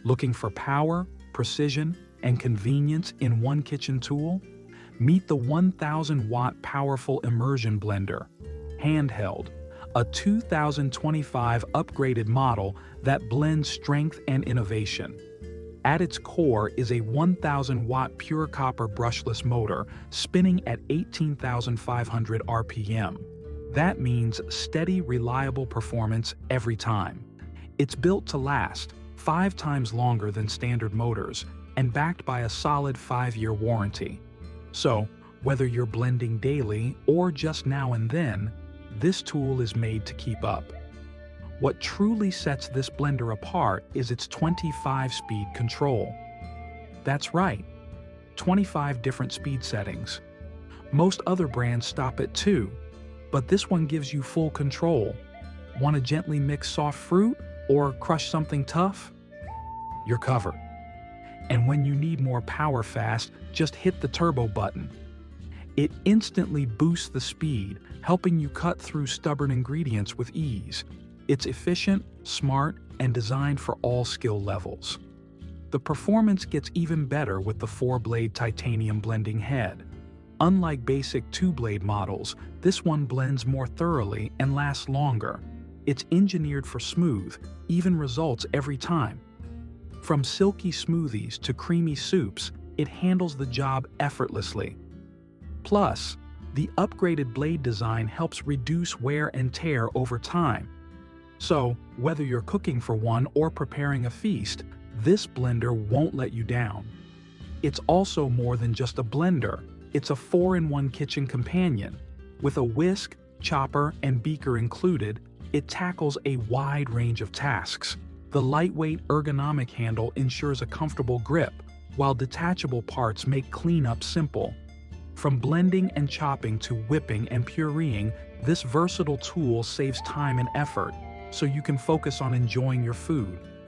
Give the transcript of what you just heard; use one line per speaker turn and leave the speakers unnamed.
Looking for power, precision, and convenience in one kitchen tool? Meet the 1000-watt Powerful Immersion Blender Handheld, a 2025 upgraded model that blends strength and innovation. At its core is a 1000-watt pure copper brushless motor spinning at 18,500 RPM. That means steady, reliable performance every time. It's built to last 5 times longer than standard motors and backed by a solid 5-year warranty. So, whether you're blending daily or just now and then, this tool is made to keep up. What truly sets this blender apart is its 25-speed control. That's right, 25 different speed settings. Most other brands stop at 2, but this one gives you full control. Want to gently mix soft fruit or crush something tough? You're covered. And when you need more power fast, just hit the turbo button. It instantly boosts the speed, helping you cut through stubborn ingredients with ease. It's efficient, smart, and designed for all skill levels. The performance gets even better with the 4-blade titanium blending head. Unlike basic 2-blade models, this one blends more thoroughly and lasts longer. It's engineered for smooth, even results every time. From silky smoothies to creamy soups, it handles the job effortlessly. Plus, the upgraded blade design helps reduce wear and tear over time. So, whether you're cooking for one or preparing a feast, this blender won't let you down. It's also more than just a blender. It's a 4-in-1 kitchen companion. With a whisk, chopper, and beaker included, it tackles a wide range of tasks. The lightweight ergonomic handle ensures a comfortable grip, while detachable parts make cleanup simple. From blending and chopping to whipping and pureeing, this versatile tool saves time and effort, so you can focus on enjoying your food.